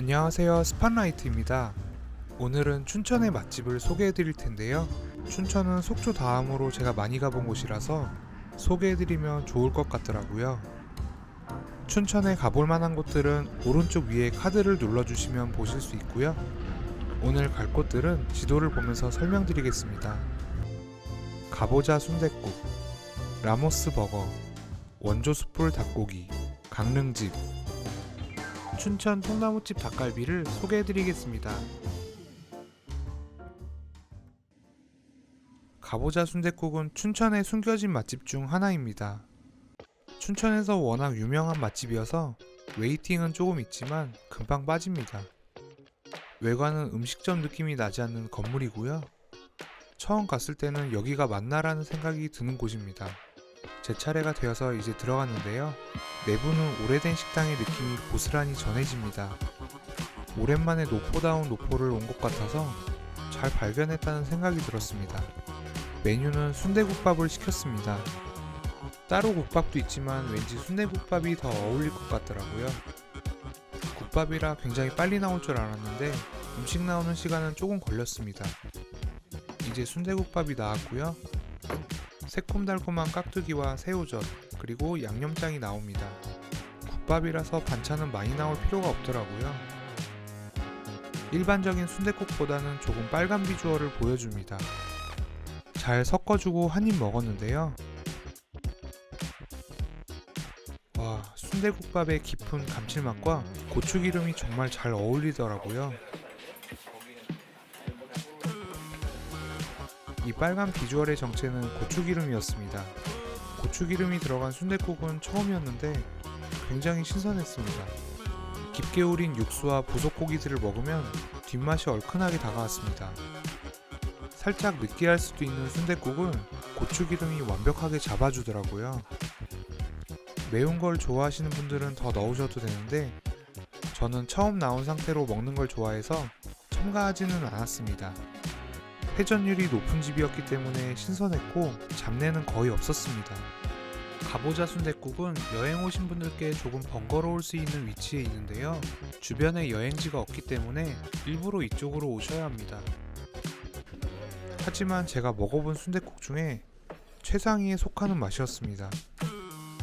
안녕하세요, 스팟라이트입니다. 오늘은 춘천의 맛집을 소개해드릴 텐데요. 춘천은 속초 다음으로 제가 많이 가본 곳이라서 소개해드리면 좋을 것 같더라고요. 춘천에 가볼 만한 곳들은 오른쪽 위에 카드를 눌러주시면 보실 수 있고요. 오늘 갈 곳들은 지도를 보면서 설명드리겠습니다. 가보자 순댓국, 라모스 버거, 원조 숯불 닭고기, 강릉집, 춘천 통나무집 닭갈비를 소개해드리겠습니다. 가보자 순댓국은 춘천의 숨겨진 맛집 중 하나입니다. 춘천에서 워낙 유명한 맛집이어서 웨이팅은 조금 있지만 금방 빠집니다. 외관은 음식점 느낌이 나지 않는 건물이고요. 처음 갔을 때는 여기가 맞나라는 생각이 드는 곳입니다. 제 차례가 되어서 이제 들어갔는데요. 내부는 오래된 식당의 느낌이 고스란히 전해집니다. 오랜만에 노포다운 노포를 온 것 같아서 잘 발견했다는 생각이 들었습니다. 메뉴는 순대국밥을 시켰습니다. 따로 국밥도 있지만 왠지 순대국밥이 더 어울릴 것 같더라고요. 국밥이라 굉장히 빨리 나올 줄 알았는데 음식 나오는 시간은 조금 걸렸습니다. 이제 순대국밥이 나왔고요. 새콤달콤한 깍두기와 새우젓, 그리고 양념장이 나옵니다. 국밥이라서 반찬은 많이 나올 필요가 없더라고요. 일반적인 순댓국보다는 조금 빨간 비주얼을 보여줍니다. 잘 섞어주고 한 입 먹었는데요. 와, 순대국밥의 깊은 감칠맛과 고추기름이 정말 잘 어울리더라고요. 이 빨간 비주얼의 정체는 고추기름이었습니다. 고추기름이 들어간 순댓국은 처음이었는데 굉장히 신선했습니다. 깊게 우린 육수와 부속고기들을 먹으면 뒷맛이 얼큰하게 다가왔습니다. 살짝 느끼할 수도 있는 순댓국을 고추기름이 완벽하게 잡아주더라고요. 매운 걸 좋아하시는 분들은 더 넣으셔도 되는데 저는 처음 나온 상태로 먹는 걸 좋아해서 첨가하지는 않았습니다. 회전율이 높은 집이었기 때문에 신선했고 잡내는 거의 없었습니다. 가보자 순댓국은 여행 오신 분들께 조금 번거로울 수 있는 위치에 있는데요. 주변에 여행지가 없기 때문에 일부러 이쪽으로 오셔야 합니다. 하지만 제가 먹어본 순댓국 중에 최상위에 속하는 맛이었습니다.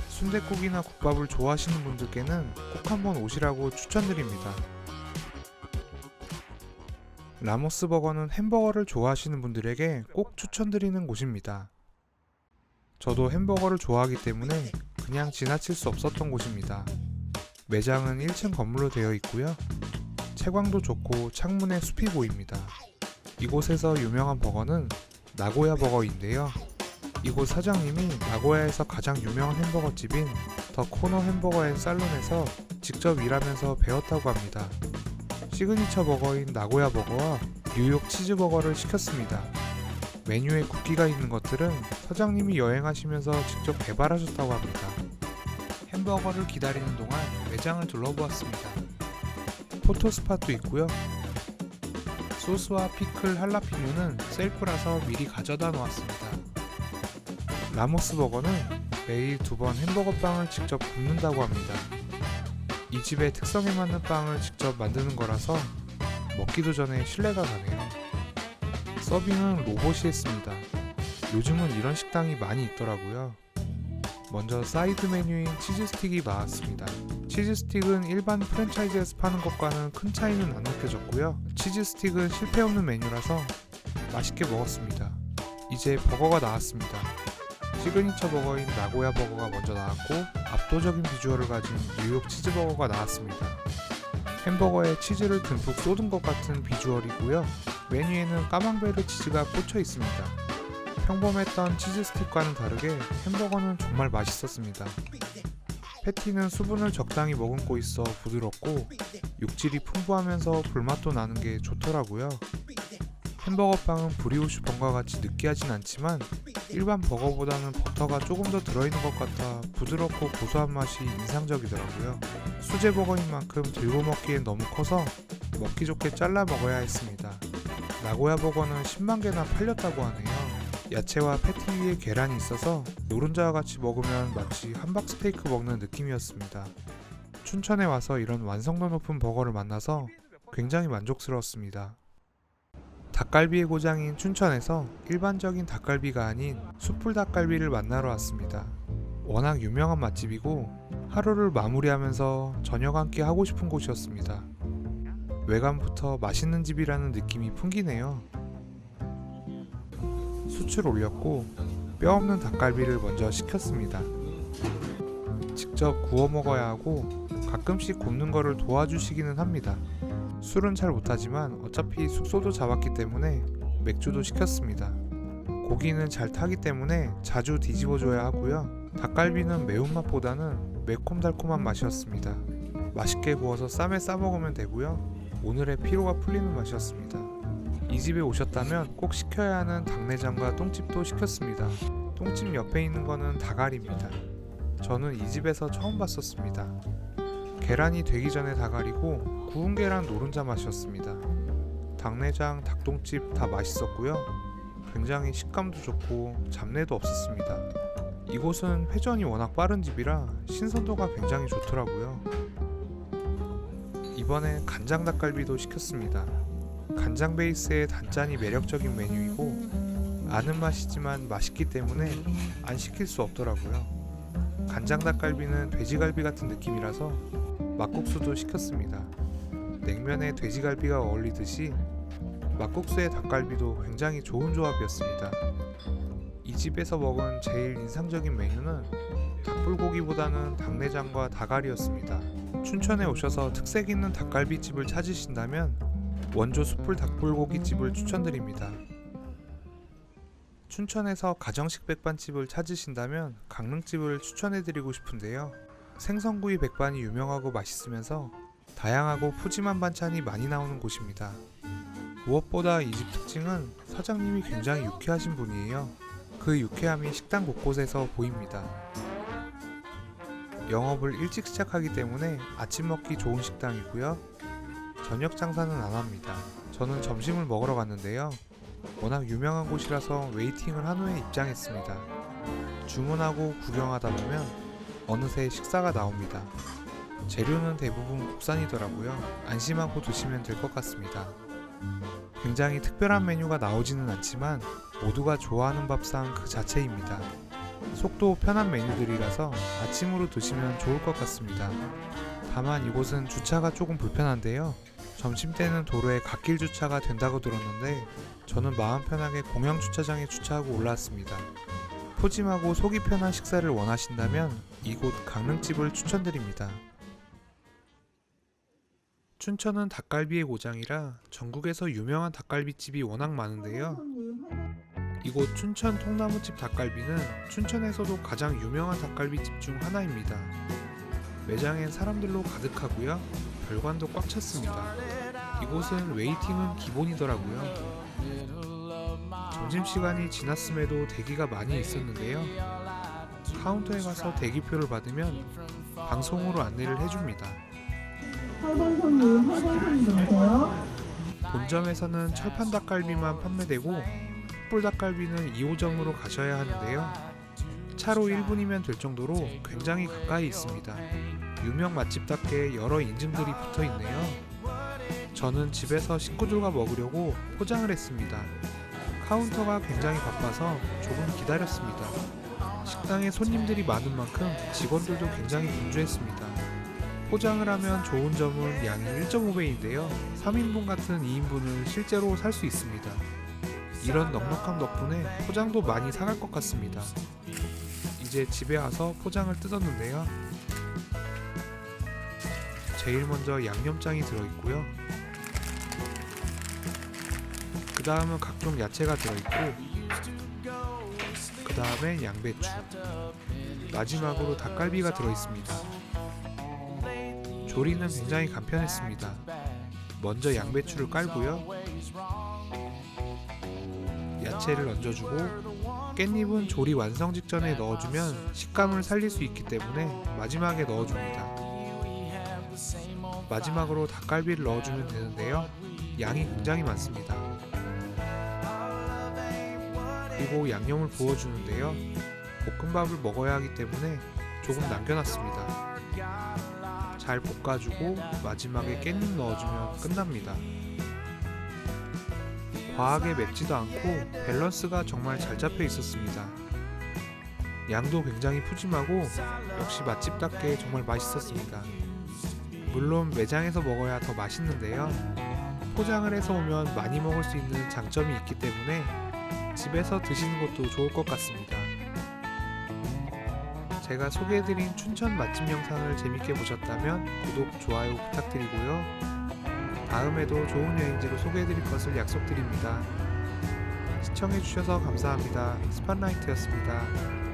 순댓국이나 국밥을 좋아하시는 분들께는 꼭 한번 오시라고 추천드립니다. 라모스 버거는 햄버거를 좋아하시는 분들에게 꼭 추천드리는 곳입니다. 저도 햄버거를 좋아하기 때문에 그냥 지나칠 수 없었던 곳입니다. 매장은 1층 건물로 되어 있고요. 채광도 좋고 창문에 숲이 보입니다. 이곳에서 유명한 버거는 나고야 버거인데요. 이곳 사장님이 나고야에서 가장 유명한 햄버거집인 더 코너 햄버거 앤 살론에서 직접 일하면서 배웠다고 합니다. 시그니처 버거인 나고야 버거와 뉴욕 치즈버거를 시켰습니다. 메뉴에 쿠키가 있는 것들은 사장님이 여행하시면서 직접 개발하셨다고 합니다. 햄버거를 기다리는 동안 매장을 둘러보았습니다. 포토스팟도 있고요. 소스와 피클 할라피뇨는 셀프라서 미리 가져다 놓았습니다. 라모스 버거는 매일 2번 햄버거 빵을 직접 굽는다고 합니다. 이 집의 특성에 맞는 빵을 직접 만드는 거라서 먹기도 전에 신뢰가 가네요. 서빙은 로봇이 했습니다. 요즘은 이런 식당이 많이 있더라고요. 먼저 사이드 메뉴인 치즈스틱이 나왔습니다. 치즈스틱은 일반 프랜차이즈에서 파는 것과는 큰 차이는 안 느껴졌고요. 치즈스틱은 실패 없는 메뉴라서 맛있게 먹었습니다. 이제 버거가 나왔습니다. 시그니처 버거인 나고야 버거가 먼저 나왔고 압도적인 비주얼을 가진 뉴욕 치즈버거가 나왔습니다. 햄버거에 치즈를 듬뿍 쏟은 것 같은 비주얼이고요. 메뉴에는 까망베르 치즈가 꽂혀 있습니다. 평범했던 치즈 스틱과는 다르게 햄버거는 정말 맛있었습니다. 패티는 수분을 적당히 머금고 있어 부드럽고 육질이 풍부하면서 불맛도 나는 게 좋더라고요. 햄버거 빵은 브리오슈 번과 같이 느끼하진 않지만 일반 버거보다는 버터가 조금 더 들어있는 것 같아 부드럽고 고소한 맛이 인상적이더라고요. 수제 버거인 만큼 들고 먹기엔 너무 커서 먹기 좋게 잘라 먹어야 했습니다. 나고야 버거는 10만 개나 팔렸다고 하네요. 야채와 패티 위에 계란이 있어서 노른자와 같이 먹으면 마치 함박 스테이크 먹는 느낌이었습니다. 춘천에 와서 이런 완성도 높은 버거를 만나서 굉장히 만족스러웠습니다. 닭갈비의 고장인 춘천에서 일반적인 닭갈비가 아닌 숯불 닭갈비를 만나러 왔습니다. 워낙 유명한 맛집이고 하루를 마무리하면서 저녁 한 끼 하고 싶은 곳이었습니다. 외관부터 맛있는 집이라는 느낌이 풍기네요. 숯을 올렸고 뼈 없는 닭갈비를 먼저 시켰습니다. 직접 구워 먹어야 하고 가끔씩 굽는 거를 도와주시기는 합니다. 술은 잘 못하지만 어차피 숙소도 잡았기 때문에 맥주도 시켰습니다. 고기는 잘 타기 때문에 자주 뒤집어줘야 하고요. 닭갈비는 매운맛보다는 매콤달콤한 맛이었습니다. 맛있게 구워서 쌈에 싸먹으면 되고요. 오늘의 피로가 풀리는 맛이었습니다. 이 집에 오셨다면 꼭 시켜야 하는 닭내장과 똥집도 시켰습니다. 똥집 옆에 있는 거는 닭알입니다. 저는 이 집에서 처음 봤었습니다. 계란이 되기 전에 닭알이고 구운 계란 노른자 맛이었습니다. 닭내장, 닭똥집 다 맛있었고요. 굉장히 식감도 좋고 잡내도 없었습니다. 이곳은 회전이 워낙 빠른 집이라 신선도가 굉장히 좋더라고요. 이번엔 간장 닭갈비도 시켰습니다. 간장 베이스의 단짠이 매력적인 메뉴이고 아는 맛이지만 맛있기 때문에 안 시킬 수 없더라고요. 간장 닭갈비는 돼지갈비 같은 느낌이라서 막국수도 시켰습니다. 냉면에 돼지갈비가 어울리듯이 막국수에 닭갈비도 굉장히 좋은 조합이었습니다. 이 집에서 먹은 제일 인상적인 메뉴는 닭불고기보다는 닭내장과 닭알이었습니다. 춘천에 오셔서 특색 있는 닭갈비집을 찾으신다면 원조 숯불 닭불고기집을 추천드립니다. 춘천에서 가정식 백반집을 찾으신다면 강릉집을 추천해드리고 싶은데요. 생선구이 백반이 유명하고 맛있으면서 다양하고 푸짐한 반찬이 많이 나오는 곳입니다. 무엇보다 이 집 특징은 사장님이 굉장히 유쾌하신 분이에요. 그 유쾌함이 식당 곳곳에서 보입니다. 영업을 일찍 시작하기 때문에 아침 먹기 좋은 식당이고요. 저녁 장사는 안 합니다. 저는 점심을 먹으러 갔는데요. 워낙 유명한 곳이라서 웨이팅을 한 후에 입장했습니다. 주문하고 구경하다 보면 어느새 식사가 나옵니다. 재료는 대부분 국산이더라고요. 안심하고 드시면 될 것 같습니다. 굉장히 특별한 메뉴가 나오지는 않지만 모두가 좋아하는 밥상 그 자체입니다. 속도 편한 메뉴들이라서 아침으로 드시면 좋을 것 같습니다. 다만 이곳은 주차가 조금 불편한데요. 점심때는 도로에 갓길 주차가 된다고 들었는데 저는 마음 편하게 공영 주차장에 주차하고 올라왔습니다. 푸짐하고 속이 편한 식사를 원하신다면 이곳 강릉집을 추천드립니다. 춘천은 닭갈비의 고장이라 전국에서 유명한 닭갈비집이 워낙 많은데요. 이곳 춘천 통나무집 닭갈비는 춘천에서도 가장 유명한 닭갈비집 중 하나입니다. 매장엔 사람들로 가득하고요. 별관도 꽉 찼습니다. 이곳은 웨이팅은 기본이더라고요. 점심시간이 지났음에도 대기가 많이 있었는데요. 카운터에 가서 대기표를 받으면 방송으로 안내를 해줍니다. 8번 손님 누구세요? 본점에서는 철판 닭갈비만 판매되고 숯불 닭갈비는 2호점으로 가셔야 하는데요. 차로 1분이면 될 정도로 굉장히 가까이 있습니다. 유명 맛집답게 여러 인증들이 붙어 있네요. 저는 집에서 식구들과 먹으려고 포장을 했습니다. 카운터가 굉장히 바빠서 조금 기다렸습니다. 식당에 손님들이 많은 만큼 직원들도 굉장히 분주했습니다. 포장을 하면 좋은 점은 양이 1.5배인데요. 3인분 같은 2인분을 실제로 살 수 있습니다. 이런 넉넉함 덕분에 포장도 많이 사갈 것 같습니다. 이제 집에 와서 포장을 뜯었는데요. 제일 먼저 양념장이 들어있고요. 그 다음은 각종 야채가 들어있고, 그 다음에 양배추, 마지막으로 닭갈비가 들어있습니다. 조리는 굉장히 간편했습니다. 먼저 양배추를 깔고요. 야채를 얹어주고 깻잎은 조리 완성 직전에 넣어주면 식감을 살릴 수 있기 때문에 마지막에 넣어줍니다. 마지막으로 닭갈비를 넣어주면 되는데요. 양이 굉장히 많습니다. 그리고 양념을 부어주는데요. 볶음밥을 먹어야 하기 때문에 조금 남겨놨습니다. 잘 잘 볶아주고 마지막에 깻잎 넣어주면 끝납니다. 과하게 맵지도 않고 밸런스가 정말 잘 잡혀 있었습니다. 양도 굉장히 푸짐하고 역시 맛집답게 정말 맛있었습니다. 물론 매장에서 먹어야 더 맛있는데요. 포장을 해서 오면 많이 먹을 수 있는 장점이 있기 때문에 집에서 드시는 것도 좋을 것 같습니다. 제가 소개해드린 춘천 맛집 영상을 재밌게 보셨다면 구독, 좋아요 부탁드리고요. 다음에도 좋은 여행지로 소개해드릴 것을 약속드립니다. 시청해주셔서 감사합니다. 스팟라이트였습니다.